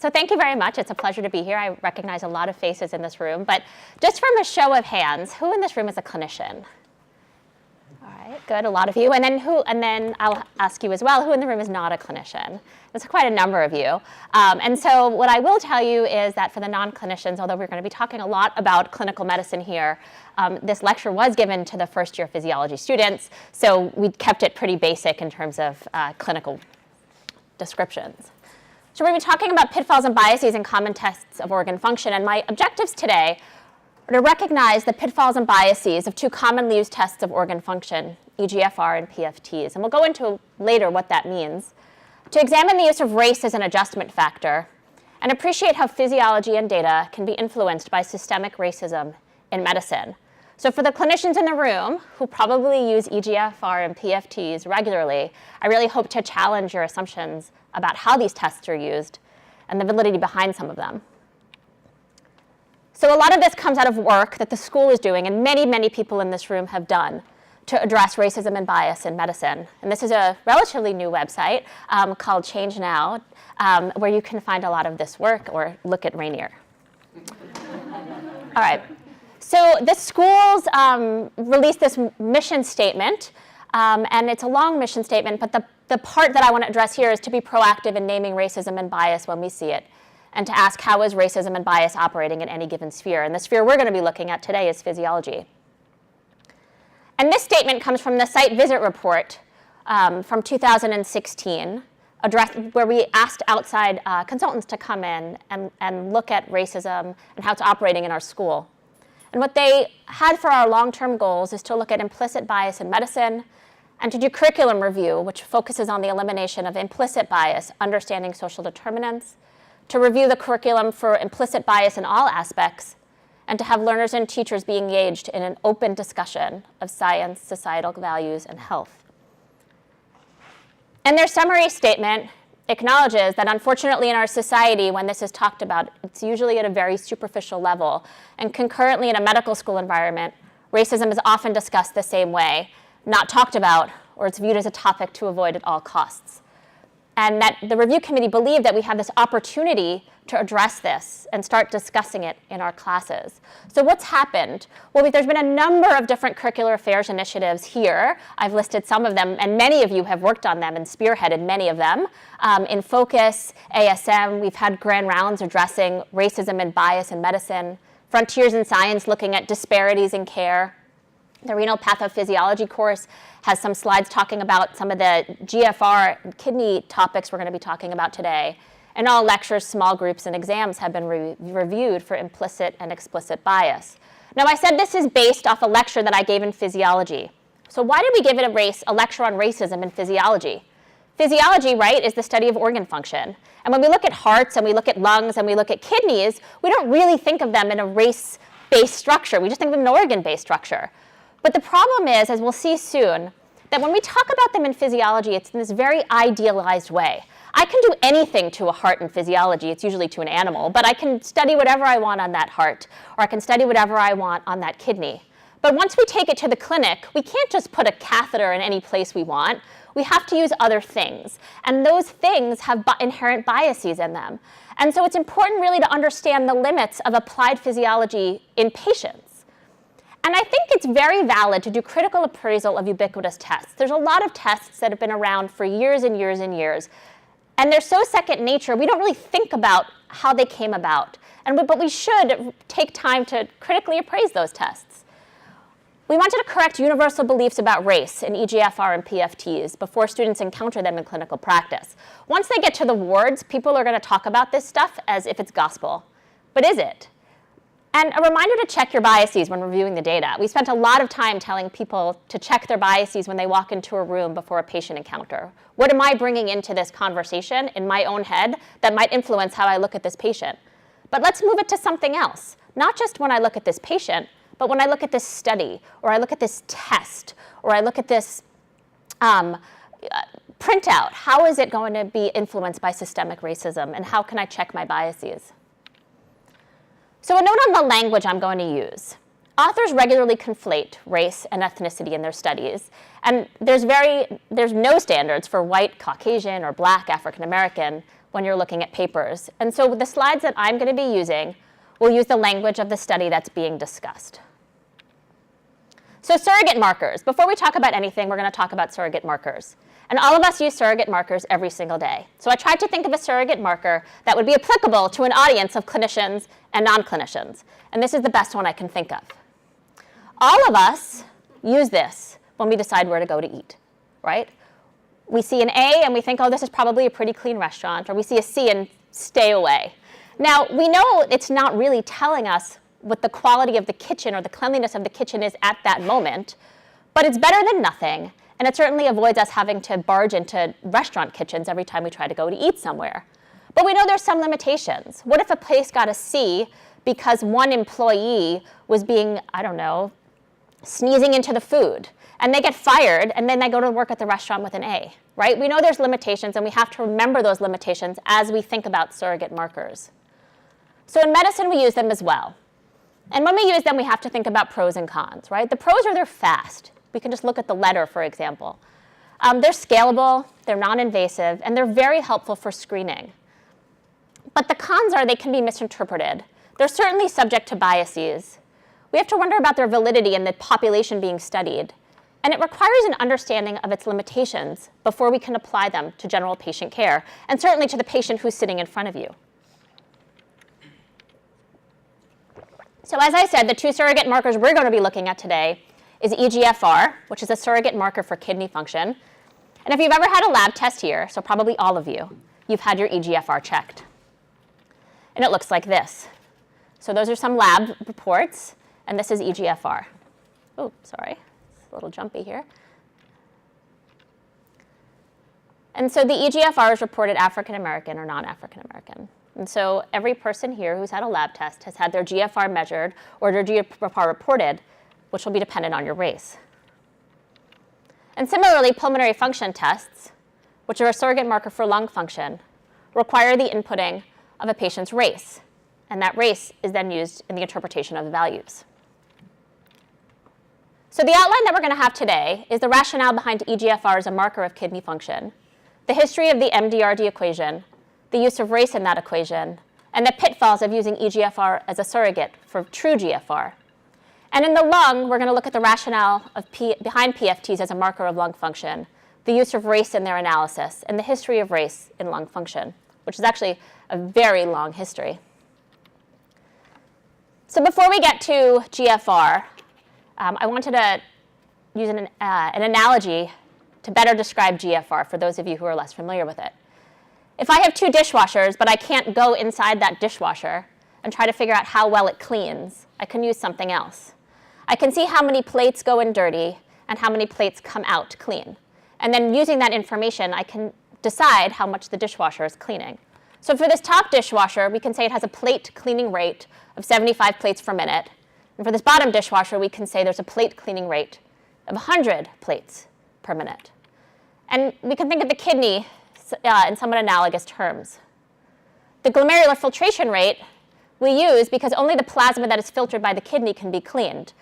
So thank you very much. It's a pleasure to be here. I recognize a lot of faces in this room, but just from a show of hands, who in this room is a clinician? All right, good, a lot of you. And then I'll ask you as well, who in the room is not a clinician? There's quite a number of you. And so what I will tell you is that for the non-clinicians, although we're going to be talking a lot about clinical medicine here, this lecture was given to the first-year physiology students, so we kept it pretty basic in terms of clinical descriptions. So we're going to be talking about pitfalls and biases in common tests of organ function, and my objectives today are to recognize the pitfalls and biases of two commonly used tests of organ function, eGFR and PFTs, and we'll go into later what that means, to examine the use of race as an adjustment factor, and appreciate how physiology and data can be influenced by systemic racism in medicine. So for the clinicians in the room who probably use eGFR and PFTs regularly, I really hope to challenge your assumptions about how these tests are used and the validity behind some of them. So a lot of this comes out of work that the school is doing, and many, many people in this room have done to address racism and bias in medicine. And this is a relatively new website called Change Now, where you can find a lot of this work or look at Rainier. All right. So the schools released this mission statement, and it's a long mission statement, but the part that I want to address here is to be proactive in naming racism and bias when we see it, and to ask how is racism and bias operating in any given sphere. And the sphere we're going to be looking at today is physiology. And this statement comes from the site visit report from 2016, where we asked outside consultants to come in and look at racism and how it's operating in our school. And what they had for our long-term goals is to look at implicit bias in medicine and to do curriculum review, which focuses on the elimination of implicit bias, understanding social determinants, to review the curriculum for implicit bias in all aspects, and to have learners and teachers be engaged in an open discussion of science, societal values, and health. And their summary statement acknowledges that unfortunately in our society, when this is talked about, it's usually at a very superficial level. And concurrently in a medical school environment, racism is often discussed the same way, not talked about, or it's viewed as a topic to avoid at all costs. And that the review committee believed that we have this opportunity to address this and start discussing it in our classes. So what's happened? Well, there's been a number of different curricular affairs initiatives here. I've listed some of them, and many of you have worked on them and spearheaded many of them. In Focus, ASM, we've had grand rounds addressing racism and bias in medicine. Frontiers in Science, looking at disparities in care. The renal pathophysiology course has some slides talking about some of the GFR and kidney topics we're going to be talking about today. And all lectures, small groups, and exams have been reviewed for implicit and explicit bias. Now, I said this is based off a lecture that I gave in physiology. So why did we give it a lecture on racism in physiology? Physiology, right, is the study of organ function. And when we look at hearts and we look at lungs and we look at kidneys, we don't really think of them in a race-based structure. We just think of them in an organ-based structure. But the problem is, as we'll see soon, that when we talk about them in physiology, it's in this very idealized way. I can do anything to a heart in physiology, it's usually to an animal, but I can study whatever I want on that heart, or I can study whatever I want on that kidney. But once we take it to the clinic, we can't just put a catheter in any place we want. We have to use other things, and those things have inherent biases in them. And so it's important really to understand the limits of applied physiology in patients. And I think it's very valid to do critical appraisal of ubiquitous tests. There's a lot of tests that have been around for years and years and years. And they're so second nature, we don't really think about how they came about. But we should take time to critically appraise those tests. We wanted to correct universal beliefs about race in eGFR and PFTs before students encounter them in clinical practice. Once they get to the wards, people are going to talk about this stuff as if it's gospel. But is it? And a reminder to check your biases when reviewing the data. We spent a lot of time telling people to check their biases when they walk into a room before a patient encounter. What am I bringing into this conversation in my own head that might influence how I look at this patient? But let's move it to something else. Not just when I look at this patient, but when I look at this study, or I look at this test, or I look at this printout. How is it going to be influenced by systemic racism, and how can I check my biases? So a note on the language I'm going to use. Authors regularly conflate race and ethnicity in their studies, and there's no standards for white, Caucasian, or black African American. when you're looking at papers. And so the slides that I'm going to be using will use the language of the study that's being discussed. So surrogate markers. Before we talk about anything, we're going to talk about surrogate markers. And all of us use surrogate markers every single day. So I tried to think of a surrogate marker that would be applicable to an audience of clinicians and non-clinicians. And this is the best one I can think of. All of us use this when we decide where to go to eat, right? We see an A and we think, oh, this is probably a pretty clean restaurant. Or we see a C and stay away. Now, we know it's not really telling us what the quality of the kitchen or the cleanliness of the kitchen is at that moment, but it's better than nothing. And it certainly avoids us having to barge into restaurant kitchens every time we try to go to eat somewhere. But we know there's some limitations. What if a place got a C because one employee was being, I don't know, sneezing into the food? And they get fired, and then they go to work at the restaurant with an A, right? We know there's limitations, and we have to remember those limitations as we think about surrogate markers. So in medicine, we use them as well. And when we use them, we have to think about pros and cons, right? The pros are they're fast. We can just look at the letter, for example. They're scalable, they're non-invasive, and they're very helpful for screening. But the cons are they can be misinterpreted. They're certainly subject to biases. We have to wonder about their validity in the population being studied. And it requires an understanding of its limitations before we can apply them to general patient care, and certainly to the patient who's sitting in front of you. So as I said, the two surrogate markers we're going to be looking at today is eGFR, which is a surrogate marker for kidney function. And if you've ever had a lab test here, so probably all of you, you've had your eGFR checked. And it looks like this. So those are some lab reports, and this is eGFR. Oh, sorry, it's a little jumpy here. And so the eGFR is reported African American or non-African American. And so every person here who's had a lab test has had their GFR measured or their GFR reported, which will be dependent on your race. And similarly, pulmonary function tests, which are a surrogate marker for lung function, require the inputting of a patient's race. And that race is then used in the interpretation of the values. So the outline that we're going to have today is the rationale behind eGFR as a marker of kidney function, the history of the MDRD equation, the use of race in that equation, and the pitfalls of using eGFR as a surrogate for true GFR. And in the lung, we're going to look at the rationale behind PFTs as a marker of lung function, the use of race in their analysis, and the history of race in lung function, which is actually a very long history. So before we get to GFR, I wanted to use an analogy to better describe GFR for those of you who are less familiar with it. If I have two dishwashers, but I can't go inside that dishwasher and try to figure out how well it cleans, I can use something else. I can see how many plates go in dirty and how many plates come out clean. And then using that information, I can decide how much the dishwasher is cleaning. So for this top dishwasher, we can say it has a plate cleaning rate of 75 plates per minute. And for this bottom dishwasher, we can say there's a plate cleaning rate of 100 plates per minute. And we can think of the kidney in somewhat analogous terms. The glomerular filtration rate we use because only the plasma that is filtered by the kidney can be cleaned.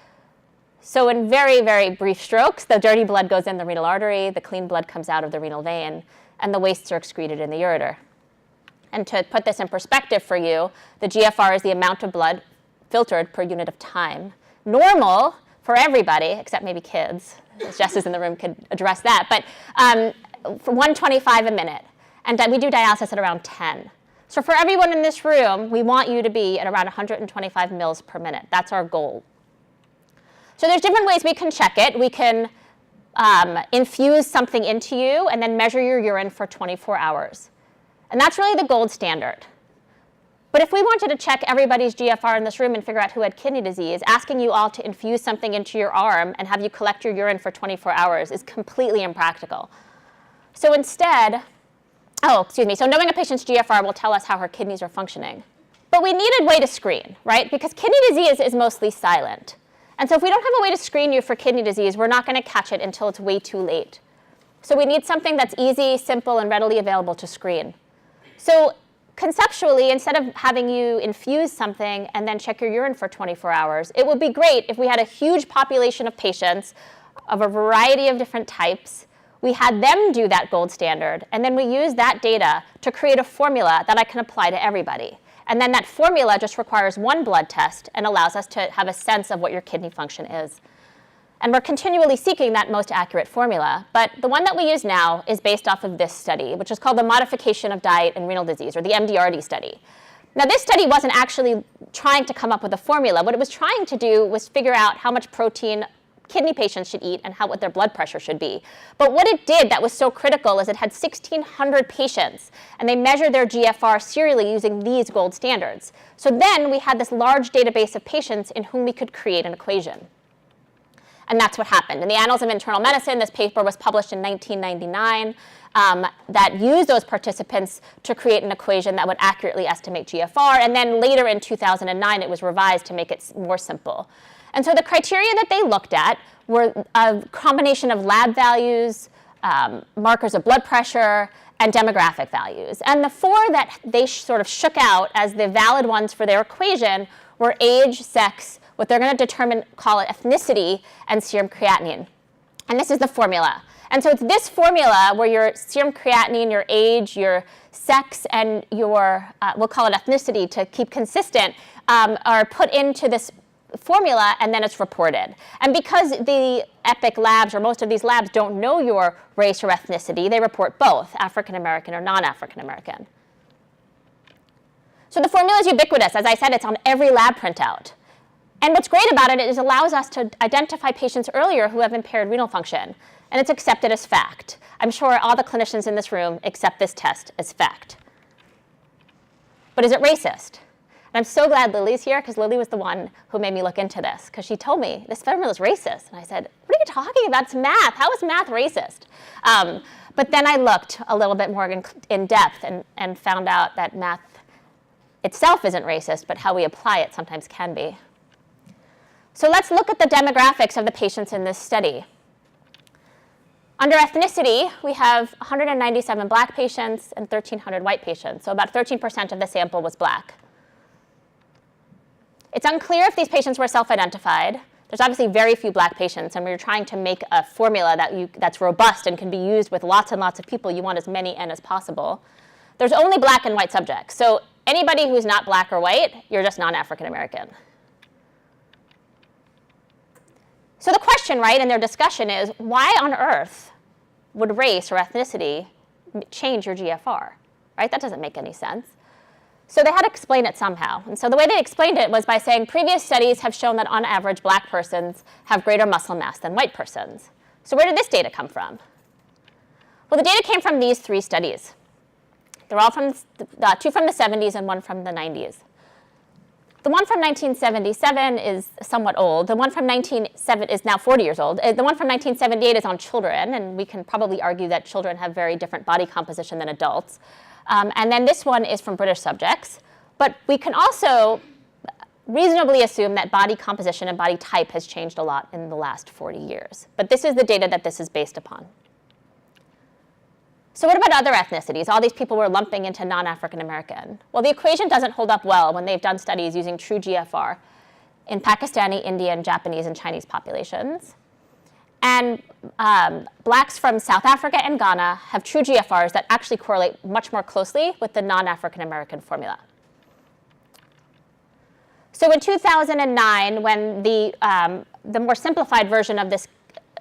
So in very, very brief strokes, the dirty blood goes in the renal artery, the clean blood comes out of the renal vein, and the wastes are excreted in the ureter. And to put this in perspective for you, the GFR is the amount of blood filtered per unit of time. Normal for everybody, except maybe kids, as Jess is in the room, could address that, but for 125 a minute. And we do dialysis at around 10. So for everyone in this room, we want you to be at around 125 mils per minute. That's our goal. So there's different ways we can check it. We can infuse something into you and then measure your urine for 24 hours. And that's really the gold standard. But if we wanted to check everybody's GFR in this room and figure out who had kidney disease, asking you all to infuse something into your arm and have you collect your urine for 24 hours is completely impractical. So instead, so knowing a patient's GFR will tell us how her kidneys are functioning. But we need a way to screen, right? Because kidney disease is mostly silent. And so if we don't have a way to screen you for kidney disease, we're not going to catch it until it's way too late. So we need something that's easy, simple, and readily available to screen. So conceptually, instead of having you infuse something and then check your urine for 24 hours, it would be great if we had a huge population of patients of a variety of different types. we had them do that gold standard, and then we used that data to create a formula that I can apply to everybody. And then that formula just requires one blood test and allows us to have a sense of what your kidney function is. And we're continually seeking that most accurate formula. But the one that we use now is based off of this study, which is called the Modification of Diet and Renal Disease, or the MDRD study. Now, this study wasn't actually trying to come up with a formula. What it was trying to do was figure out how much protein kidney patients should eat and what their blood pressure should be. But what it did that was so critical is it had 1,600 patients, and they measured their GFR serially using these gold standards. So then we had this large database of patients in whom we could create an equation. And that's what happened. In the Annals of Internal Medicine, this paper was published in 1999 that used those participants to create an equation that would accurately estimate GFR. And then later in 2009, it was revised to make it more simple. And so the criteria that they looked at were a combination of lab values, markers of blood pressure, and demographic values. And the four that they sort of shook out as the valid ones for their equation were age, sex, what they're going to call it ethnicity, and serum creatinine. And this is the formula. And so it's this formula where your serum creatinine, your age, your sex, and your, we'll call it ethnicity to keep consistent, are put into this formula, and then it's reported. And because the EPIC labs, or most of these labs, don't know your race or ethnicity, they report both, African American or non-African American. So the formula is ubiquitous. As I said, it's on every lab printout. And what's great about it is it allows us to identify patients earlier who have impaired renal function, and it's accepted as fact. I'm sure all the clinicians in this room accept this test as fact. But is it racist? And I'm so glad Lily's here, because Lily was the one who made me look into this, because she told me this formula is racist. And I said, what are you talking about? It's math. How is math racist? But then I looked a little bit more in depth and found out that math itself isn't racist, but how we apply it sometimes can be. So let's look at the demographics of the patients in this study. Under ethnicity, we have 197 black patients and 1,300 white patients. So about 13% of the sample was black. It's unclear if these patients were self-identified. There's obviously very few black patients, and we're trying to make a formula that's robust and can be used with lots and lots of people. You want as many N as possible. There's only black and white subjects. So anybody who's not black or white, you're just non-African American. So the question, right, in their discussion is, why on earth would race or ethnicity change your GFR, right? That doesn't make any sense. So they had to explain it somehow. And so the way they explained it was by saying previous studies have shown that on average, black persons have greater muscle mass than white persons. So where did this data come from? Well, the data came from these three studies. They're all from, two from the 70s and one from the 90s. The one from 1977 is somewhat old. The one from 1970 is now 40 years old. The one from 1978 is on children, and we can probably argue that children have very different body composition than adults. And then this one is from British subjects. But we can also reasonably assume that body composition and body type has changed a lot in the last 40 years. But this is the data that this is based upon. So what about other ethnicities? All these people were lumping into non-African American. Well, the equation doesn't hold up well when they've done studies using true GFR in Pakistani, Indian, Japanese, and Chinese populations. And blacks from South Africa and Ghana have true GFRs that actually correlate much more closely with the non-African American formula. So in 2009, when the more simplified version of this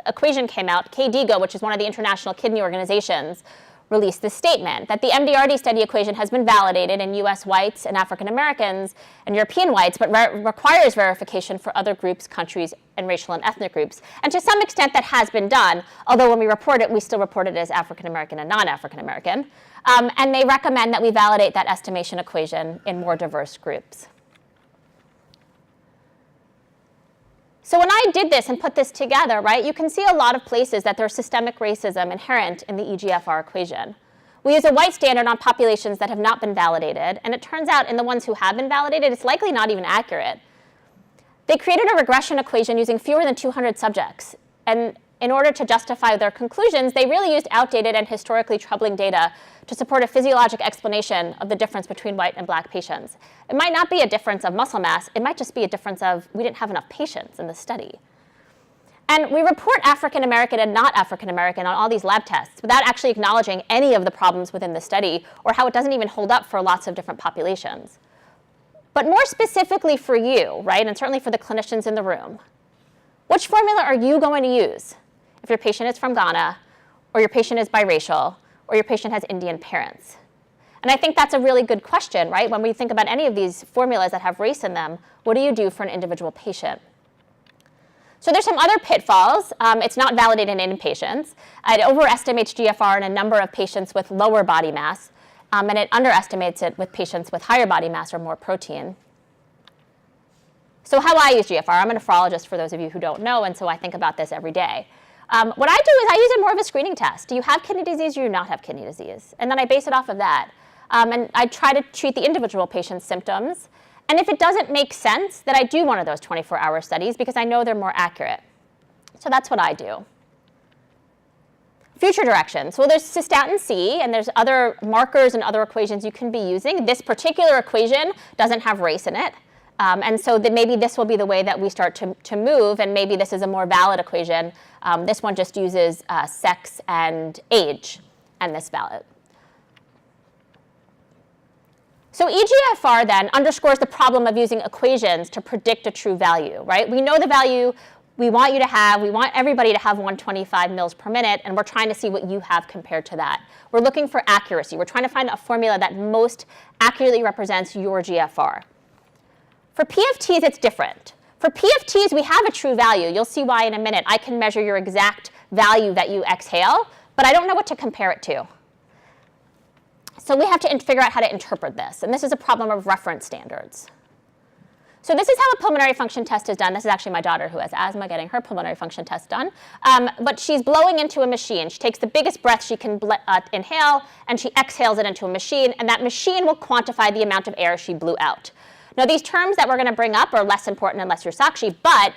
equation came out, KDIGO, which is one of the international kidney organizations, released this statement that the MDRD study equation has been validated in US whites and African Americans and European whites, but requires verification for other groups, countries, and racial and ethnic groups. And to some extent that has been done, although when we report it, we still report it as African American and non-African American. And they recommend that we validate that estimation equation in more diverse groups. So when I did this and put this together, right, you can see a lot of places that there's systemic racism inherent in the eGFR equation. We use a white standard on populations that have not been validated, and it turns out in the ones who have been validated, it's likely not even accurate. They created a regression equation using fewer than 200 subjects, and in order to justify their conclusions, they really used outdated and historically troubling data to support a physiologic explanation of the difference between white and black patients. It might not be a difference of muscle mass, it might just be a difference of we didn't have enough patients in the study. And we report African American and not African American on all these lab tests without actually acknowledging any of the problems within the study or how it doesn't even hold up for lots of different populations. But more specifically for you, right, and certainly for the clinicians in the room, which formula are you going to use if your patient is from Ghana, or your patient is biracial, or your patient has Indian parents? And I think that's a really good question, right? When we think about any of these formulas that have race in them, what do you do for an individual patient? So there's some other pitfalls. It's not validated in patients. It overestimates GFR in a number of patients with lower body mass, and it underestimates it with patients with higher body mass or more protein. So how I use GFR, I'm a nephrologist for those of you who don't know, and so I think about this every day. What I do is I use it more of a screening test. Do you have kidney disease or do you not have kidney disease? And then I base it off of that. And I try to treat the individual patient's symptoms. And if it doesn't make sense, then I do one of those 24-hour studies because I know they're more accurate. So that's what I do. Future directions. Well, there's cystatin C, and there's other markers and other equations you can be using. This particular equation doesn't have race in it. And so that maybe this will be the way that we start to move, and maybe this is a more valid equation. This one just uses sex and age, and this valid. So eGFR then underscores the problem of using equations to predict a true value, right? We know the value we want you to have. We want everybody to have 125 mils per minute, and we're trying to see what you have compared to that. We're looking for accuracy. We're trying to find a formula that most accurately represents your GFR. For PFTs, it's different. For PFTs, we have a true value. You'll see why in a minute. I can measure your exact value that you exhale, but I don't know what to compare it to. So we have to figure out how to interpret this, and this is a problem of reference standards. So this is how a pulmonary function test is done. This is actually my daughter who has asthma getting her pulmonary function test done. But she's blowing into a machine. She takes the biggest breath she can inhale, and she exhales it into a machine, and that machine will quantify the amount of air she blew out. Now, these terms that we're going to bring up are less important unless you're Sakshi, but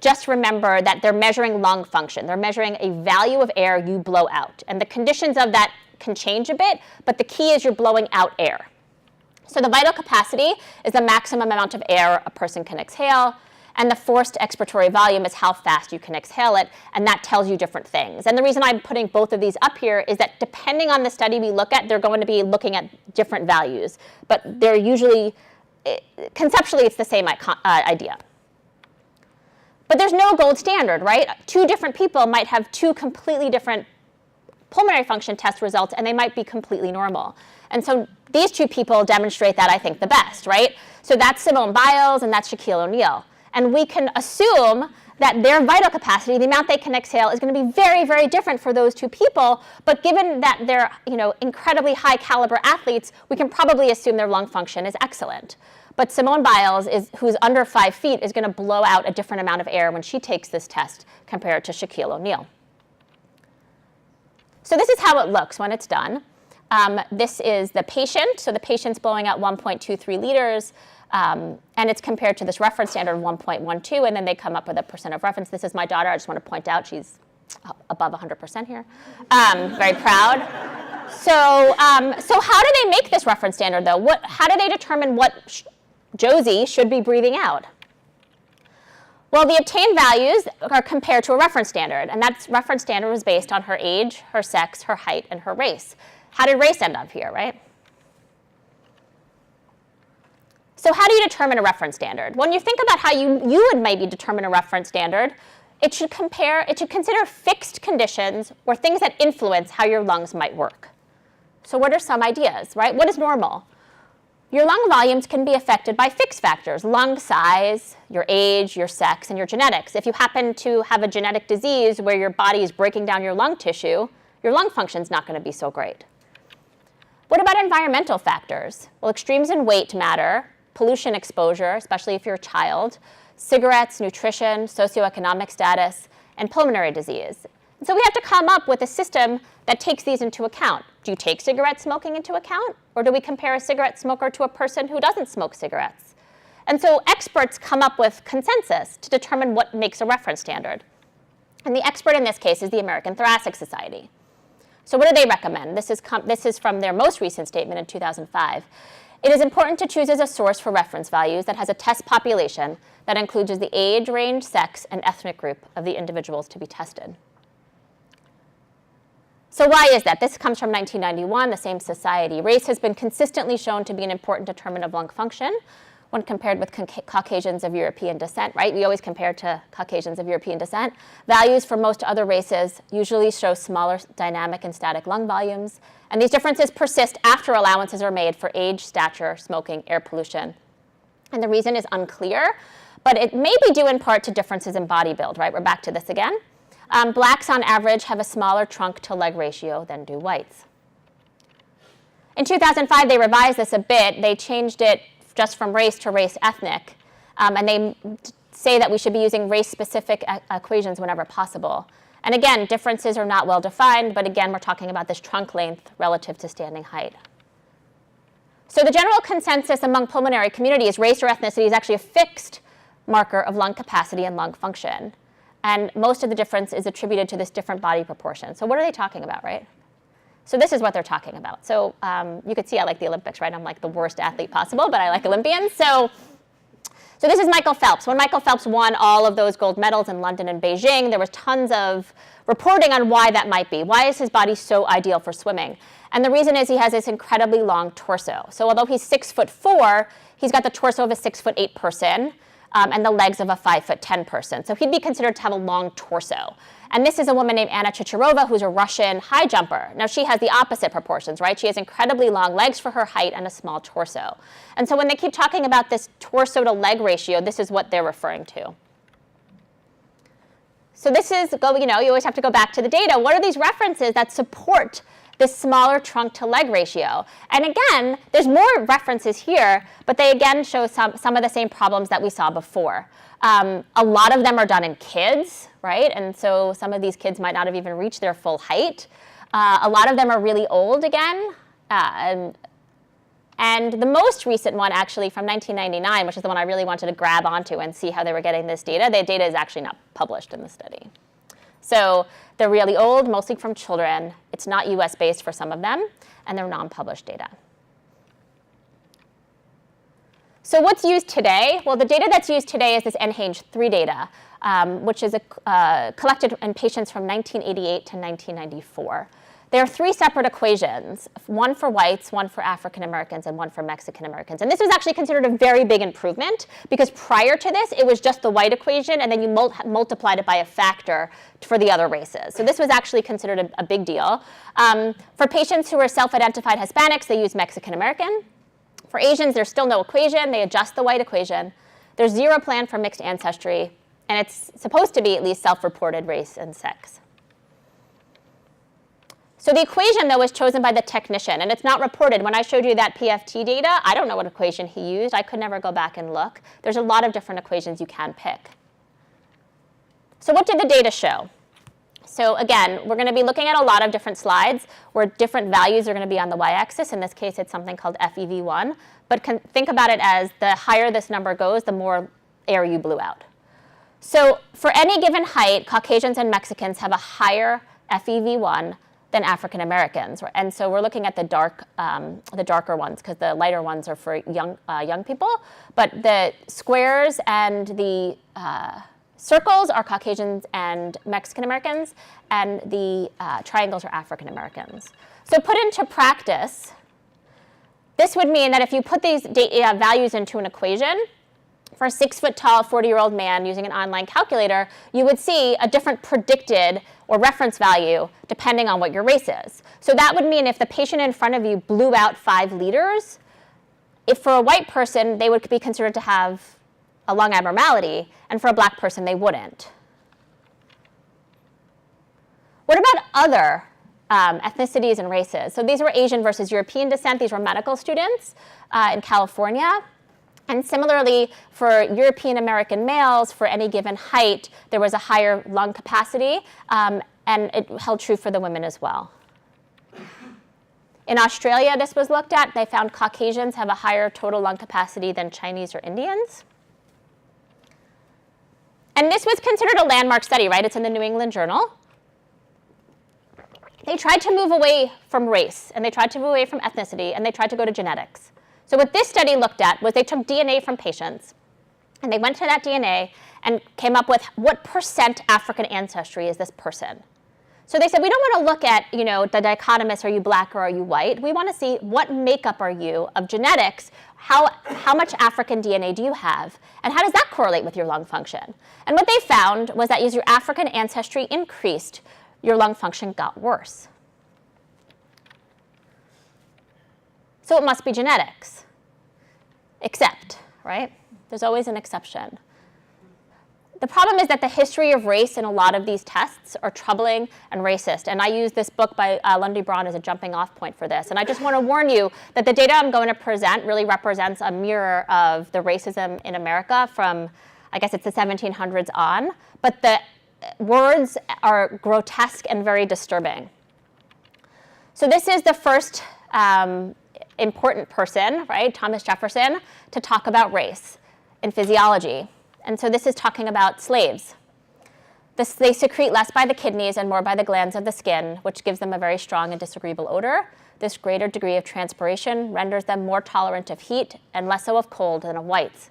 just remember that they're measuring lung function. They're measuring a value of air you blow out. And the conditions of that can change a bit, but the key is you're blowing out air. So the vital capacity is the maximum amount of air a person can exhale, and the forced expiratory volume is how fast you can exhale it, and that tells you different things. And the reason I'm putting both of these up here is that depending on the study we look at, they're going to be looking at different values, but they're usually, conceptually, it's the same idea. But there's no gold standard, right? Two different people might have two completely different pulmonary function test results, and they might be completely normal. And so these two people demonstrate that, I think, the best, right? So that's Simone Biles and that's Shaquille O'Neal. And we can assume that their vital capacity, the amount they can exhale, is going to be very, very different for those two people. But given that they're incredibly high caliber athletes, we can probably assume their lung function is excellent. But Simone Biles, who's under 5 feet, is going to blow out a different amount of air when she takes this test compared to Shaquille O'Neal. So this is how it looks when it's done. This is the patient. So the patient's blowing out 1.23 liters, and it's compared to this reference standard of 1.12, and then they come up with a percent of reference. This is my daughter. I just want to point out she's above 100% here. Very proud. So how do they make this reference standard, though? How do they determine what Josie should be breathing out? Well, the obtained values are compared to a reference standard, and that reference standard was based on her age, her sex, her height, and her race. How did race end up here, right? So how do you determine a reference standard? When you think about how you would maybe determine a reference standard, it should consider fixed conditions or things that influence how your lungs might work. So what are some ideas, right? What is normal? Your lung volumes can be affected by fixed factors: lung size, your age, your sex, and your genetics. If you happen to have a genetic disease where your body is breaking down your lung tissue, your lung function is not going to be so great. What about environmental factors? Well, extremes in weight matter, pollution exposure, especially if you're a child, cigarettes, nutrition, socioeconomic status, and pulmonary disease. And so we have to come up with a system that takes these into account. Do you take cigarette smoking into account? Or do we compare a cigarette smoker to a person who doesn't smoke cigarettes? And so experts come up with consensus to determine what makes a reference standard. And the expert in this case is the American Thoracic Society. So what do they recommend? This is from their most recent statement in 2005. It is important to choose as a source for reference values that has a test population that includes the age, range, sex, and ethnic group of the individuals to be tested. So why is that? This comes from 1991, the same society. Race has been consistently shown to be an important determinant of lung function when compared with Caucasians of European descent, right? We always compare to Caucasians of European descent. Values for most other races usually show smaller dynamic and static lung volumes, and these differences persist after allowances are made for age, stature, smoking, air pollution. And the reason is unclear, but it may be due in part to differences in body build, right? We're back to this again. Blacks on average have a smaller trunk to leg ratio than do whites. In 2005, they revised this a bit. They changed it just from race to race ethnic, and they say that we should be using race-specific equations whenever possible. And again, differences are not well defined, but again, we're talking about this trunk length relative to standing height. So the general consensus among pulmonary community is race or ethnicity is actually a fixed marker of lung capacity and lung function. And most of the difference is attributed to this different body proportion. So what are they talking about, right? So this is what they're talking about. So you could see I like the Olympics, right? I'm like the worst athlete possible, but I like Olympians. So this is Michael Phelps. When Michael Phelps won all of those gold medals in London and Beijing, there was tons of reporting on why that might be. Why is his body so ideal for swimming? And the reason is he has this incredibly long torso. So although he's 6'4", he's got the torso of a 6'8" person and the legs of a 5'10" person. So he'd be considered to have a long torso. And this is a woman named Anna Chichirova, who's a Russian high jumper. Now, she has the opposite proportions, right? She has incredibly long legs for her height and a small torso. And so when they keep talking about this torso to leg ratio, this is what they're referring to. So this is, you always have to go back to the data. What are these references that support this smaller trunk to leg ratio? And again, there's more references here, but they again show some of the same problems that we saw before. A lot of them are done in kids, right? And so some of these kids might not have even reached their full height. A lot of them are really old again. And the most recent one, actually, from 1999, which is the one I really wanted to grab onto and see how they were getting this data. The data is actually not published in the study. So they're really old, mostly from children. It's not US-based for some of them, and they're non-published data. So what's used today? Well, the data that's used today is this NHANES III data, which is collected in patients from 1988 to 1994. There are 3 separate equations, one for whites, one for African Americans, and one for Mexican Americans. And this was actually considered a very big improvement because prior to this, it was just the white equation, and then you multiplied it by a factor for the other races. So this was actually considered a big deal. For patients who are self-identified Hispanics, they use Mexican American. For Asians, there's still no equation. They adjust the white equation. There's 0 plan for mixed ancestry, and it's supposed to be at least self-reported race and sex. So the equation, though, was chosen by the technician, and it's not reported. When I showed you that PFT data, I don't know what equation he used. I could never go back and look. There's a lot of different equations you can pick. So what did the data show? So again, we're going to be looking at a lot of different slides where different values are going to be on the y-axis. In this case, it's something called FEV1. But think about it as the higher this number goes, the more air you blew out. So for any given height, Caucasians and Mexicans have a higher FEV1 than African Americans. And so we're looking at the darker ones because the lighter ones are for young people. But the squares and the circles are Caucasians and Mexican Americans, and the triangles are African Americans. So put into practice, this would mean that if you put these values into an equation, for a 6-foot-tall, 40-year-old man using an online calculator, you would see a different predicted or reference value depending on what your race is. So that would mean if the patient in front of you blew out 5 liters, if for a white person, they would be considered to have a lung abnormality, and for a black person, they wouldn't. What about other ethnicities and races? So these were Asian versus European descent. These were medical students in California. And similarly, for European American males, for any given height, there was a higher lung capacity, and it held true for the women as well. In Australia, this was looked at. They found Caucasians have a higher total lung capacity than Chinese or Indians. And this was considered a landmark study, right? It's in the New England Journal. They tried to move away from race, and they tried to move away from ethnicity, and they tried to go to genetics. So what this study looked at was they took DNA from patients, and they went to that DNA and came up with what percent African ancestry is this person. So they said, we don't want to look at, the dichotomous, are you black or are you white? We want to see what makeup are you of genetics, how much African DNA do you have, and how does that correlate with your lung function? And what they found was that as your African ancestry increased, your lung function got worse. So it must be genetics, except, right? There's always an exception. The problem is that the history of race in a lot of these tests are troubling and racist. And I use this book by Lundy Braun as a jumping off point for this. And I just want to warn you that the data I'm going to present really represents a mirror of the racism in America from, I guess it's the 1700s on. But the words are grotesque and very disturbing. So this is the first important person, right, Thomas Jefferson, to talk about race in physiology. And so this is talking about slaves. They secrete less by the kidneys and more by the glands of the skin, which gives them a very strong and disagreeable odor. This greater degree of transpiration renders them more tolerant of heat and less so of cold than of whites,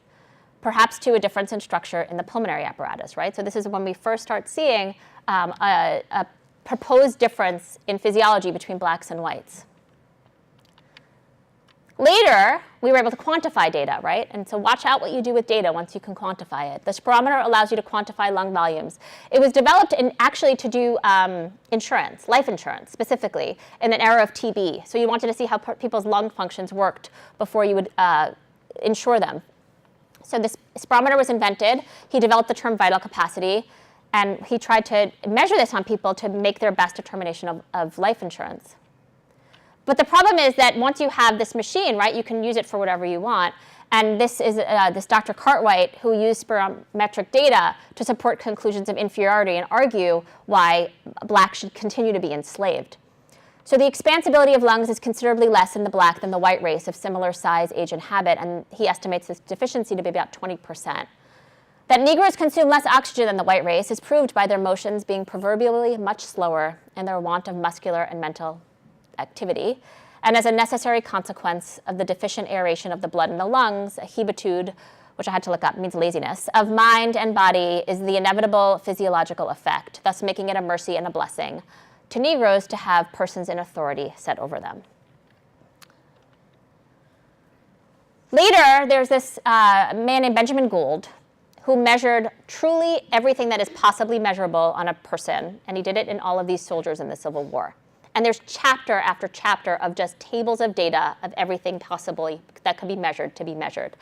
perhaps to a difference in structure in the pulmonary apparatus, right? So this is when we first start seeing a proposed difference in physiology between blacks and whites. Later, we were able to quantify data, right? And so watch out what you do with data once you can quantify it. The spirometer allows you to quantify lung volumes. It was developed actually to do insurance, life insurance specifically, in an era of TB. So you wanted to see how people's lung functions worked before you would insure them. So this spirometer was invented. He developed the term vital capacity, and he tried to measure this on people to make their best determination of life insurance. But the problem is that once you have this machine, right, you can use it for whatever you want. And this is this Dr. Cartwright, who used spirometric data to support conclusions of inferiority and argue why blacks should continue to be enslaved. So the expansibility of lungs is considerably less in the black than the white race of similar size, age, and habit. And he estimates this deficiency to be about 20%. That Negroes consume less oxygen than the white race is proved by their motions being proverbially much slower and their want of muscular and mental activity, and as a necessary consequence of the deficient aeration of the blood in the lungs, a hebitude, which I had to look up, means laziness, of mind and body is the inevitable physiological effect, thus making it a mercy and a blessing to Negroes to have persons in authority set over them. Later, there's this man named Benjamin Gould who measured truly everything that is possibly measurable on a person, and he did it in all of these soldiers in the Civil War. And there's chapter after chapter of just tables of data of everything possibly that could be measured to be measured.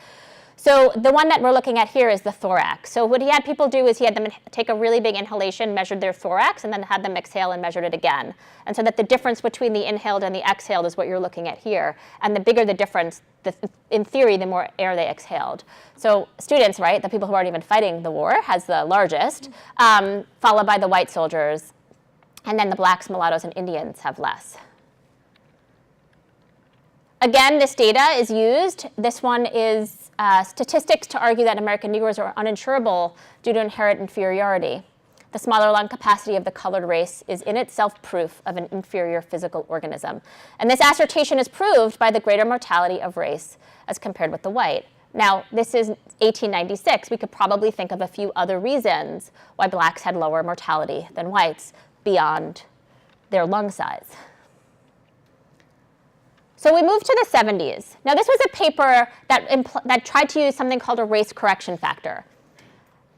So the one that we're looking at here is the thorax. So what he had people do is he had them take a really big inhalation, measured their thorax, and then had them exhale and measured it again. And so that the difference between the inhaled and the exhaled is what you're looking at here. And the bigger the difference, in theory, the more air they exhaled. So students, right, the people who aren't even fighting the war, has the largest, followed by the white soldiers. And then the blacks, mulattoes, and Indians have less. Again, this data is used. This one is statistics to argue that American Negroes are uninsurable due to inherent inferiority. The smaller lung capacity of the colored race is in itself proof of an inferior physical organism. And this assertion is proved by the greater mortality of race as compared with the white. Now, this is 1896. We could probably think of a few other reasons why blacks had lower mortality than whites beyond their lung size. So we move to the 70s. Now this was a paper that tried to use something called a race correction factor.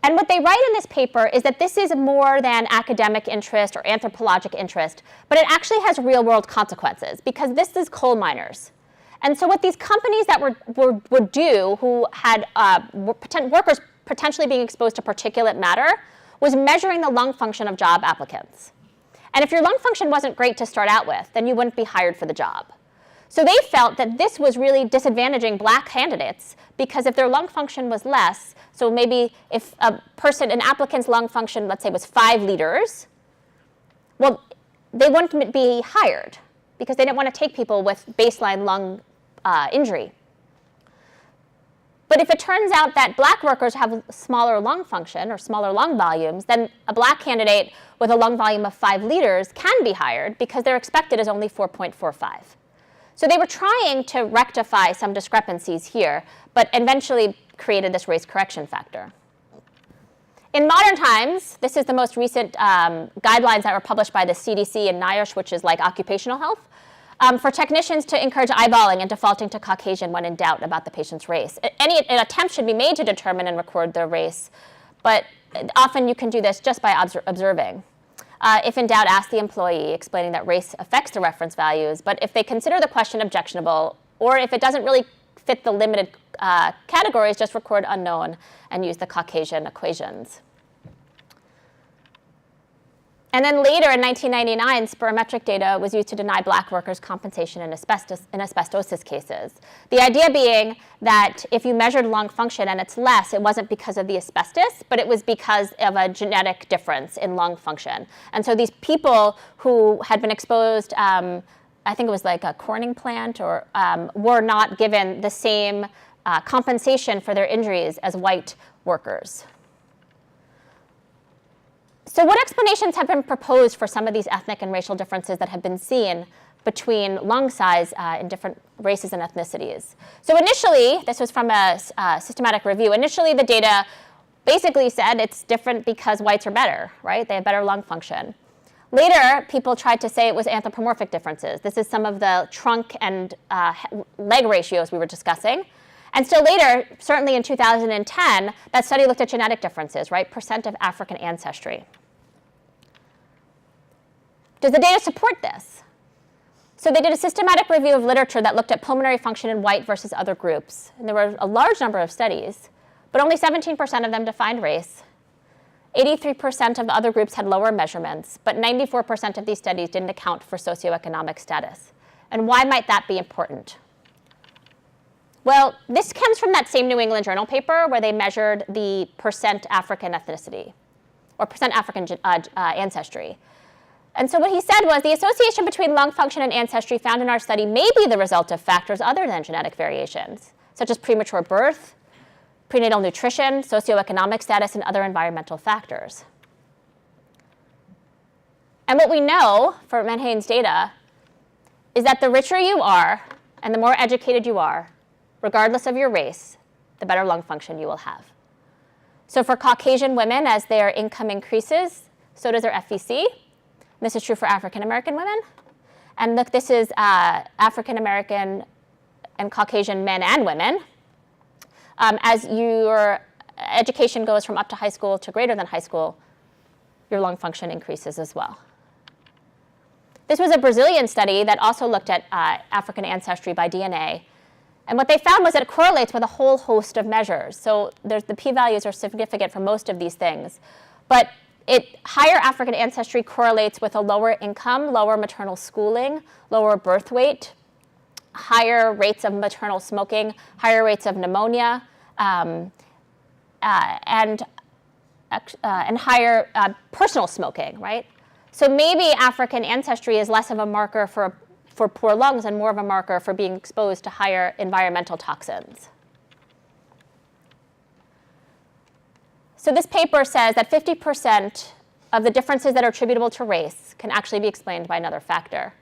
And what they write in this paper is that this is more than academic interest or anthropologic interest, but it actually has real world consequences because this is coal miners. And so what these companies that would do who had workers potentially being exposed to particulate matter was measuring the lung function of job applicants. And if your lung function wasn't great to start out with, then you wouldn't be hired for the job. So they felt that this was really disadvantaging black candidates because if their lung function was less, so maybe if an applicant's lung function, let's say, was 5 liters, well, they wouldn't be hired because they didn't want to take people with baseline lung injury. But if it turns out that black workers have smaller lung function or smaller lung volumes, then a black candidate with a lung volume of 5 liters can be hired because they're expected as only 4.45. So they were trying to rectify some discrepancies here, but eventually created this race correction factor. In modern times, this is the most recent guidelines that were published by the CDC and NIOSH, which is like occupational health, for technicians to encourage eyeballing and defaulting to Caucasian when in doubt about the patient's race. An attempt should be made to determine and record their race, but often you can do this just by observing. If in doubt, ask the employee, explaining that race affects the reference values, but if they consider the question objectionable, or if it doesn't really fit the limited categories, just record unknown and use the Caucasian equations. And then later in 1999, spirometric data was used to deny black workers compensation in asbestosis cases. The idea being that if you measured lung function and it's less, it wasn't because of the asbestos, but it was because of a genetic difference in lung function. And so these people who had been exposed, I think it was like a Corning plant, or were not given the same compensation for their injuries as white workers. So what explanations have been proposed for some of these ethnic and racial differences that have been seen between lung size in different races and ethnicities? So initially, this was from a systematic review, initially the data basically said it's different because whites are better, right? They have better lung function. Later, people tried to say it was anthropomorphic differences. This is some of the trunk and leg ratios we were discussing. And still later, certainly in 2010, that study looked at genetic differences, right? % of African ancestry. Does the data support this? So they did a systematic review of literature that looked at pulmonary function in white versus other groups. And there were a large number of studies, but only 17% of them defined race. 83% of the other groups had lower measurements, but 94% of these studies didn't account for socioeconomic status. And why might that be important? Well, this comes from that same New England Journal paper where they measured the % African ethnicity, or % African ancestry. And so what he said was the association between lung function and ancestry found in our study may be the result of factors other than genetic variations, such as premature birth, prenatal nutrition, socioeconomic status, and other environmental factors. And what we know from NHANES data is that the richer you are and the more educated you are, regardless of your race, the better lung function you will have. So for Caucasian women, as their income increases, so does their FVC. This is true for African American women. And look, this is African American and Caucasian men and women. As your education goes from up to high school to greater than high school, your lung function increases as well. This was a Brazilian study that also looked at African ancestry by DNA. And what they found was that it correlates with a whole host of measures. So the p-values are significant for most of these things. But higher African ancestry correlates with a lower income, lower maternal schooling, lower birth weight, higher rates of maternal smoking, higher rates of pneumonia, and higher personal smoking, right? So maybe African ancestry is less of a marker for poor lungs and more of a marker for being exposed to higher environmental toxins. So this paper says that 50% of the differences that are attributable to race can actually be explained by another factor.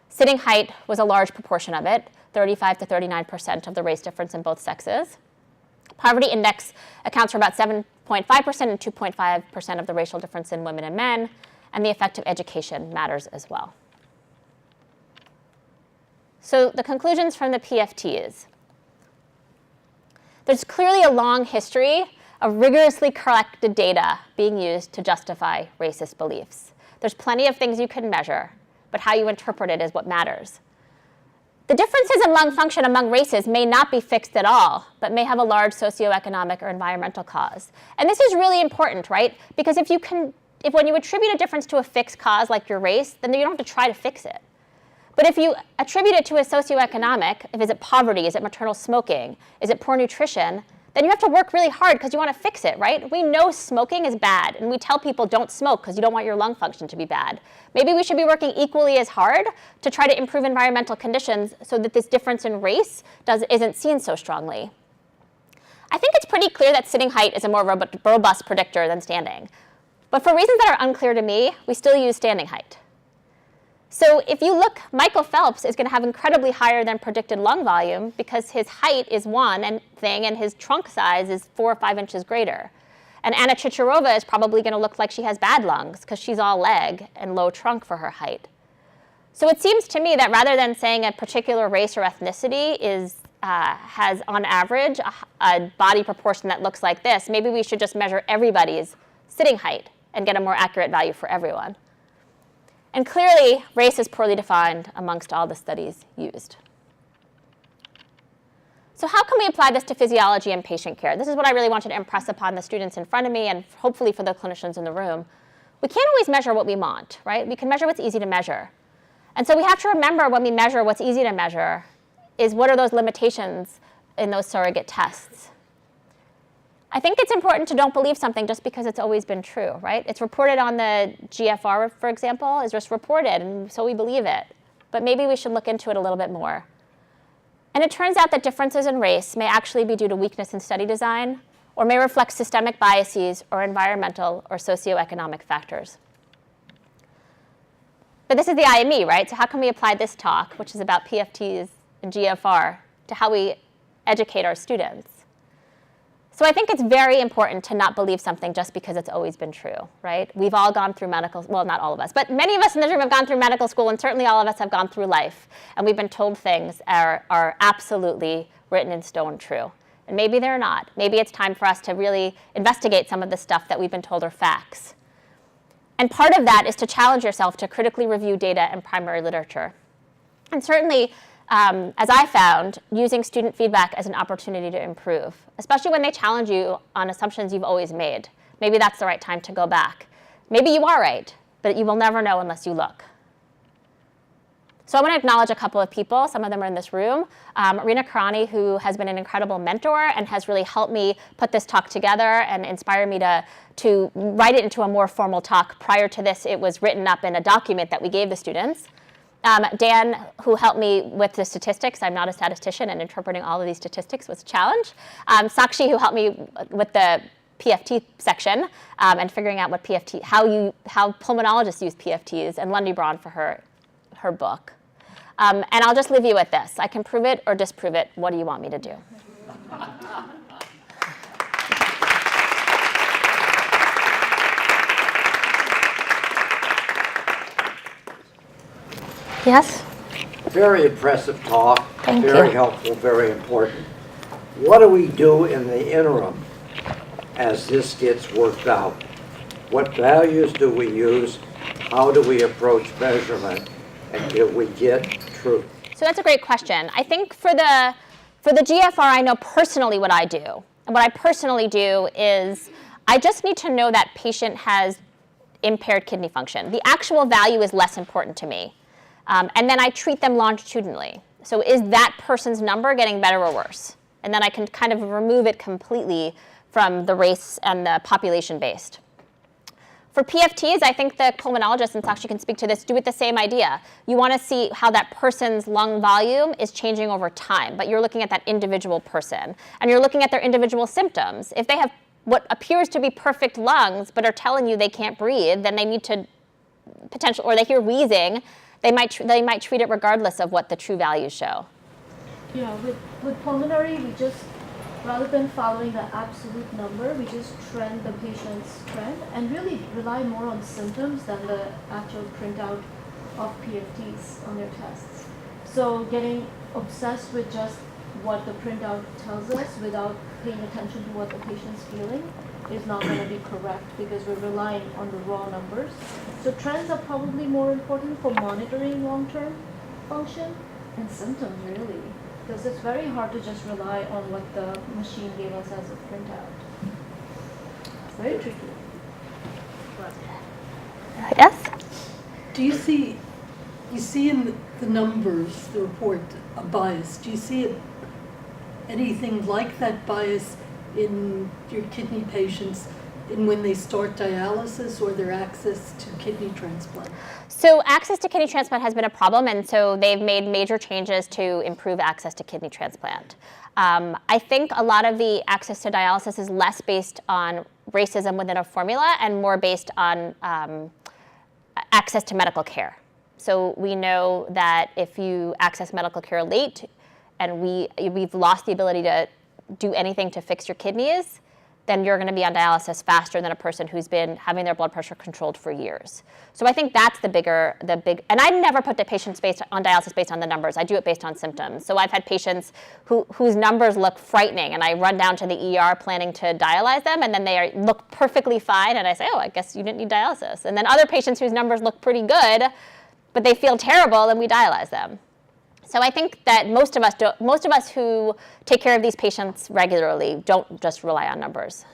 Sitting height was a large proportion of it, 35 to 39% of the race difference in both sexes. Poverty index accounts for about 7.5% and 2.5% of the racial difference in women and men, and the effect of education matters as well. So the conclusions from the PFTs. There's clearly a long history of rigorously collected data being used to justify racist beliefs. There's plenty of things you can measure, but how you interpret it is what matters. The differences in lung function among races may not be fixed at all, but may have a large socioeconomic or environmental cause. And this is really important, right? Because if when you attribute a difference to a fixed cause like your race, then you don't have to try to fix it. But if you attribute it to a socioeconomic, is it poverty, is it maternal smoking, is it poor nutrition, then you have to work really hard because you want to fix it, right? We know smoking is bad, and we tell people don't smoke because you don't want your lung function to be bad. Maybe we should be working equally as hard to try to improve environmental conditions so that this difference in race isn't seen so strongly. I think it's pretty clear that sitting height is a more robust predictor than standing. But for reasons that are unclear to me, we still use standing height. So if you look, Michael Phelps is going to have incredibly higher than predicted lung volume because his height is one thing and his trunk size is 4 or 5 inches greater. And Anna Chicharova is probably going to look like she has bad lungs because she's all leg and low trunk for her height. So it seems to me that rather than saying a particular race or ethnicity has, on average, a body proportion that looks like this, maybe we should just measure everybody's sitting height and get a more accurate value for everyone. And clearly, race is poorly defined amongst all the studies used. So how can we apply this to physiology and patient care? This is what I really wanted to impress upon the students in front of me and hopefully for the clinicians in the room. We can't always measure what we want, right? We can measure what's easy to measure. And so we have to remember when we measure what's easy to measure is what are those limitations in those surrogate tests. I think it's important to don't believe something just because it's always been true, right? It's reported on the GFR, for example, is just reported, and so we believe it. But maybe we should look into it a little bit more. And it turns out that differences in race may actually be due to weakness in study design, or may reflect systemic biases or environmental or socioeconomic factors. But this is the IME, right? So how can we apply this talk, which is about PFTs and GFR, to how we educate our students? So I think it's very important to not believe something just because it's always been true, right? We've all gone through medical, well, not all of us, but many of us in this room have gone through medical school, and certainly all of us have gone through life. And we've been told things are absolutely written in stone true. And maybe they're not. Maybe it's time for us to really investigate some of the stuff that we've been told are facts. And part of that is to challenge yourself to critically review data and primary literature. And certainly, as I found, using student feedback as an opportunity to improve, especially when they challenge you on assumptions you've always made. Maybe that's the right time to go back. Maybe you are right, but you will never know unless you look. So I want to acknowledge a couple of people. Some of them are in this room. Rina Karani, who has been an incredible mentor and has really helped me put this talk together and inspire me to write it into a more formal talk. Prior to this, it was written up in a document that we gave the students. Dan, who helped me with the statistics. I'm not a statistician, and interpreting all of these statistics was a challenge. Sakshi, who helped me with the PFT section and figuring out what PFT, how pulmonologists use PFTs, and Lundy Braun for her book. And I'll just leave you with this. I can prove it or disprove it. What do you want me to do? Yes? Very impressive talk. Thank very you. helpful, very important. What do we do in the interim as this gets worked out? What values do we use? How do we approach measurement? And do we get truth? So that's a great question. I think for the GFR, I know personally what I do. And what I personally do is I just need to know that patient has impaired kidney function. The actual value is less important to me. And then I treat them longitudinally. So is that person's number getting better or worse? And then I can kind of remove it completely from the race and the population-based. For PFTs, I think the pulmonologist, and Sakshi can speak to this, do it the same idea. You want to see how that person's lung volume is changing over time, but you're looking at that individual person. And you're looking at their individual symptoms. If they have what appears to be perfect lungs, but are telling you they can't breathe, then they need to or they hear wheezing, they might treat it regardless of what the true values show. Yeah, with pulmonary, we just, rather than following the absolute number, we just trend the patient's trend and really rely more on symptoms than the actual printout of PFTs on their tests. So getting obsessed with just what the printout tells us without paying attention to what the patient's feeling is not going to be correct because we're relying on the raw numbers. So trends are probably more important for monitoring long-term function and symptoms, really, because it's very hard to just rely on what the machine gave us as a printout. It's very tricky. Yes? Do you see in the numbers, the report, a bias? Do you see anything like that bias in your kidney patients in when they start dialysis or their access to kidney transplant? So access to kidney transplant has been a problem, and so they've made major changes to improve access to kidney transplant. I think a lot of the access to dialysis is less based on racism within a formula and more based on access to medical care. So we know that if you access medical care late and we've lost the ability to do anything to fix your kidneys, then you're going to be on dialysis faster than a person who's been having their blood pressure controlled for years. So I think that's the big, and I never put the patients on dialysis based on the numbers. I do it based on symptoms. So I've had patients whose numbers look frightening, and I run down to the ER planning to dialyze them, and then they look perfectly fine, and I say, oh, I guess you didn't need dialysis. And then other patients whose numbers look pretty good, but they feel terrible, and we dialyze them. So I think that most of us who take care of these patients regularly don't just rely on numbers.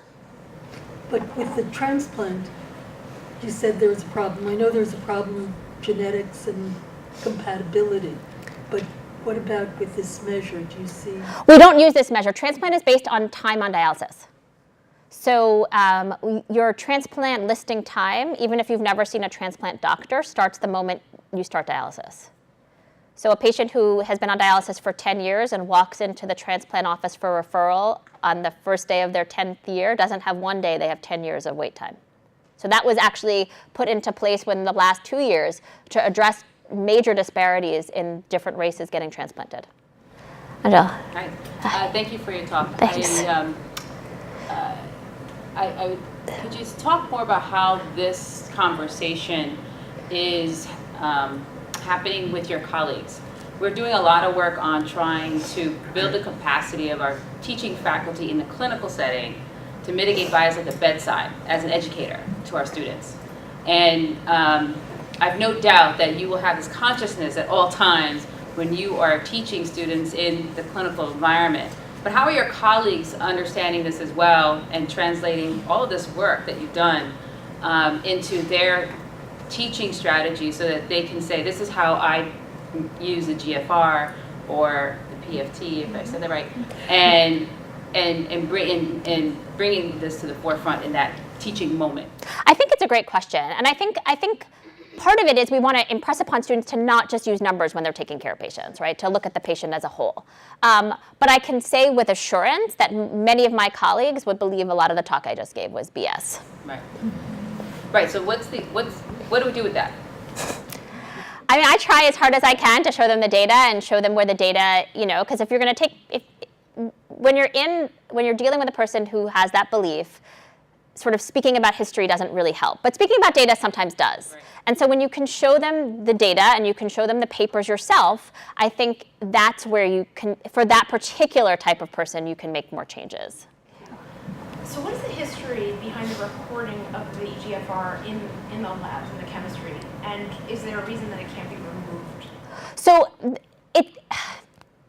But with the transplant, you said there was a problem. I know there's a problem, genetics and compatibility, but what about with this measure? Do you see? We don't use this measure. Transplant is based on time on dialysis. So your transplant listing time, even if you've never seen a transplant doctor, starts the moment you start dialysis. So a patient who has been on dialysis for 10 years and walks into the transplant office for referral on the first day of their 10th year doesn't have 1 day, they have 10 years of wait time. So that was actually put into place within the last 2 years to address major disparities in different races getting transplanted. Angela. Hi. Thank you for your talk. Thanks. Could you talk more about how this conversation is happening with your colleagues? We're doing a lot of work on trying to build the capacity of our teaching faculty in the clinical setting to mitigate bias at the bedside as an educator to our students. And I've no doubt that you will have this consciousness at all times when you are teaching students in the clinical environment. But how are your colleagues understanding this as well and translating all of this work that you've done into their teaching strategy so that they can say, this is how I use the GFR or the PFT, if I said that right, and bringing this to the forefront in that teaching moment? I think it's a great question, and I think part of it is we want to impress upon students to not just use numbers when they're taking care of patients, right? To look at the patient as a whole. But I can say with assurance that many of my colleagues would believe a lot of the talk I just gave was BS. Right. Right. So what do we do with that? I mean, I try as hard as I can to show them the data and show them where the data, because if you're going to when you're dealing with a person who has that belief, sort of speaking about history doesn't really help. But speaking about data sometimes does. Right. And so when you can show them the data and you can show them the papers yourself, I think that's where you can, for that particular type of person, you can make more changes. So what is the history behind the recording of the eGFR in the labs, in the chemistry? And is there a reason that it can't be removed? So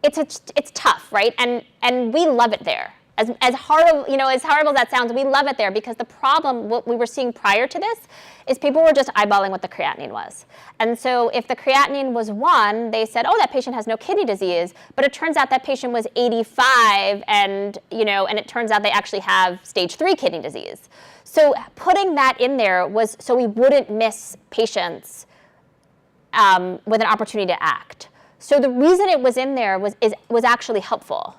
it's tough, right? And we love it there. As horrible as that sounds, we love it there because the problem, what we were seeing prior to this, is people were just eyeballing what the creatinine was. And so if the creatinine was 1, they said, oh, that patient has no kidney disease, but it turns out that patient was 85 and it turns out they actually have stage 3 kidney disease. So putting that in there was so we wouldn't miss patients with an opportunity to act. So the reason it was in there was actually helpful.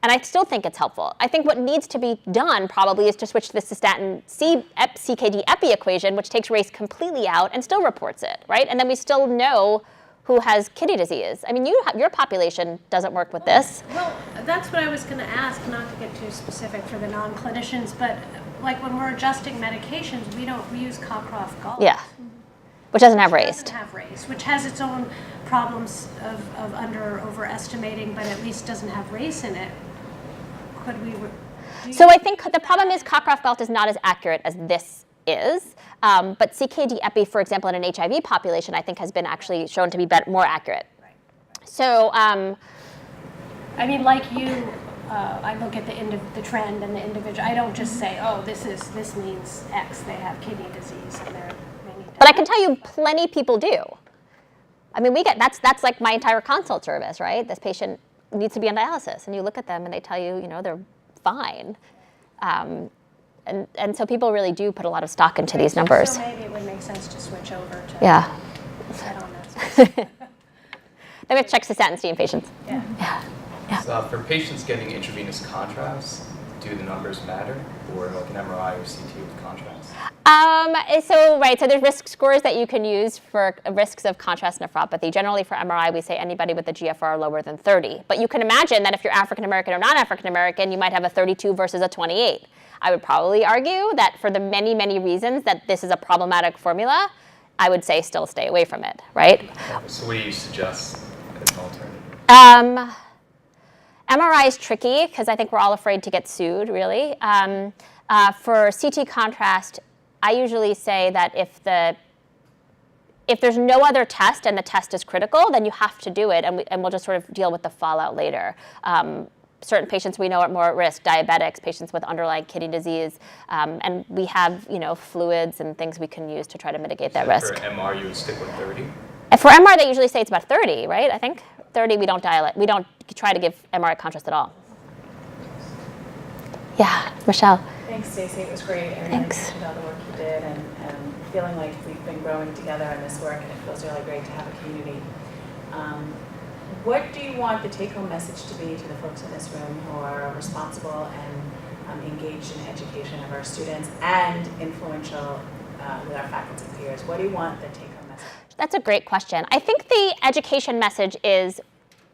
And I still think it's helpful. I think what needs to be done probably is to switch to the cystatin CKD epi equation, which takes race completely out and still reports it, right? And then we still know who has kidney disease. I mean, your population doesn't work with this. Well, that's what I was going to ask, not to get too specific for the non-clinicians, but like when we're adjusting medications, we use Cockcroft Galt. Yeah, which doesn't have race. Doesn't have race, which has its own problems of overestimating, but at least doesn't have race in it. So I think the problem is Cockcroft Galt is not as accurate as this is, but CKD epi, for example, in an HIV population, I think has been actually shown to be more accurate. Right. So, I mean, like you, I look at the trend and the individual. I don't just say, oh, this means X. They have kidney disease, and they need. But I can tell you, plenty people do. I mean, that's like my entire consult service, right? This patient needs to be on dialysis, and you look at them and they tell you, they're fine. And so people really do put a lot of stock into these numbers. So maybe it would make sense to switch over to head on that. Then we have to check cystatin C in patients. Yeah. Yeah. So for patients getting intravenous contrast, do the numbers matter, or like an MRI or CT with contrast? So there's risk scores that you can use for risks of contrast nephropathy. Generally for MRI, we say anybody with a GFR lower than 30. But you can imagine that if you're African American or non-African American, you might have a 32 versus a 28. I would probably argue that for the many, many reasons that this is a problematic formula, I would say still stay away from it, right? So what do you suggest as an alternative? MRI is tricky because I think we're all afraid to get sued, really. For CT contrast, I usually say that if there's no other test and the test is critical, then you have to do it, and we'll just sort of deal with the fallout later. Certain patients we know are more at risk, diabetics, patients with underlying kidney disease, and we have fluids and things we can use to try to mitigate that risk. For MR, you would stick with 30? For MR, they usually say it's about 30, right? I think 30. We don't dilate. We don't try to give MRI contrast at all. Yeah, Michelle. Thanks, Staci. It was great. I really appreciate all the work you did, and feeling like we've been growing together on this work, and it feels really great to have a community. What do you want the take-home message to be to the folks in this room who are responsible and engaged in education of our students and influential with our faculty peers? What do you want the take-home message? That's a great question. I think the education message is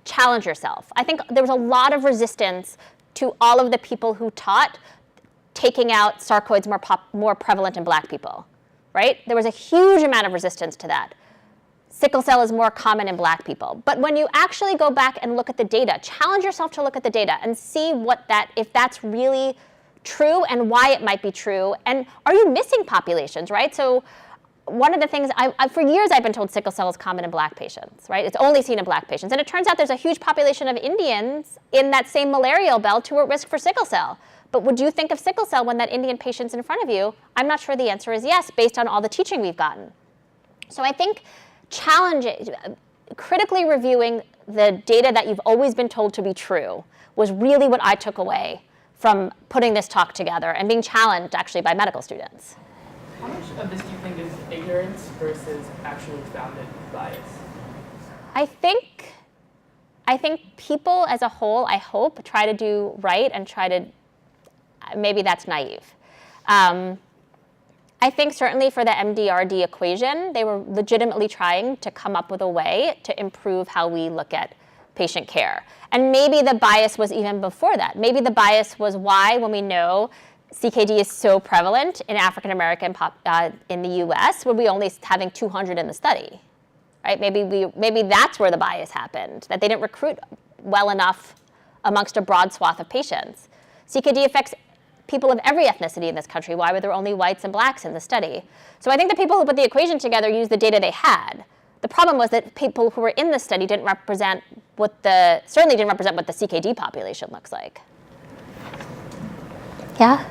challenge yourself. I think there was a lot of resistance to all of the people who taught taking out sarcoids more prevalent in Black people, right? There was a huge amount of resistance to that. Sickle cell is more common in Black people. But when you actually go back and look at the data, challenge yourself to look at the data and see if that's really true and why it might be true. And are you missing populations, right? So one of the things, for years I've been told sickle cell is common in Black patients, right? It's only seen in Black patients. And it turns out there's a huge population of Indians in that same malarial belt who are at risk for sickle cell. But would you think of sickle cell when that Indian patient's in front of you? I'm not sure the answer is yes, based on all the teaching we've gotten. So I think critically reviewing the data that you've always been told to be true was really what I took away from putting this talk together and being challenged actually by medical students. How much of this do you think is ignorance versus actually founded bias? I think people as a whole, I hope, try to do right and maybe that's naive. I think certainly for the MDRD equation, they were legitimately trying to come up with a way to improve how we look at patient care. And maybe the bias was even before that. Maybe the bias was why, when we know CKD is so prevalent in African American in the US, were we only having 200 in the study, right? Maybe that's where the bias happened, that they didn't recruit well enough amongst a broad swath of patients. CKD affects people of every ethnicity in this country. Why were there only whites and Blacks in the study? So I think the people who put the equation together used the data they had. The problem was that people who were in the study certainly didn't represent what the CKD population looks like. Yeah?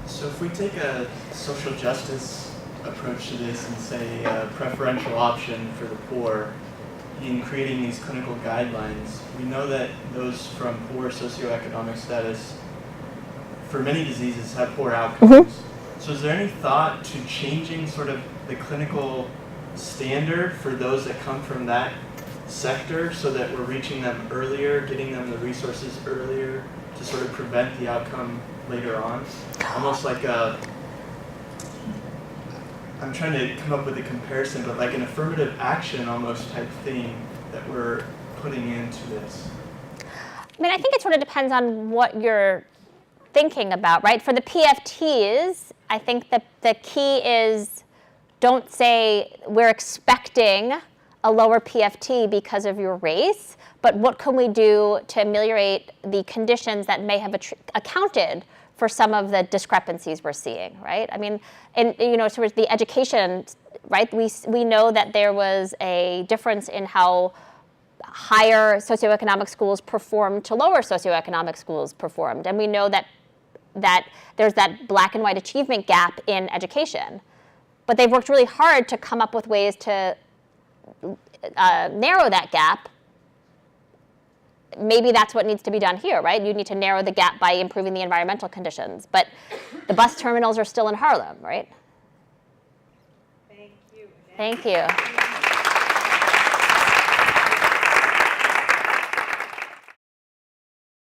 So if we take a social justice approach to this and say a preferential option for the poor in creating these clinical guidelines, we know that those from poor socioeconomic status for many diseases have poor outcomes. Mm-hmm. So is there any thought to changing sort of the clinical standard for those that come from that sector so that we're reaching them earlier, getting them the resources earlier to sort of prevent the outcome later on? Almost like I'm trying to come up with a comparison, but like an affirmative action almost type thing that we're putting into this. I mean, I think it sort of depends on what you're thinking about, right? For the PFTs, I think that the key is don't say we're expecting a lower PFT because of your race, but what can we do to ameliorate the conditions that may have accounted for some of the discrepancies we're seeing, right? I mean, sort of the education, right? We know that there was a difference in how higher socioeconomic schools performed to lower socioeconomic schools performed, and we know that there's that black and white achievement gap in education. But they've worked really hard to come up with ways to narrow that gap. Maybe that's what needs to be done here, right? You need to narrow the gap by improving the environmental conditions. But the bus terminals are still in Harlem, right? Thank you. Thank you.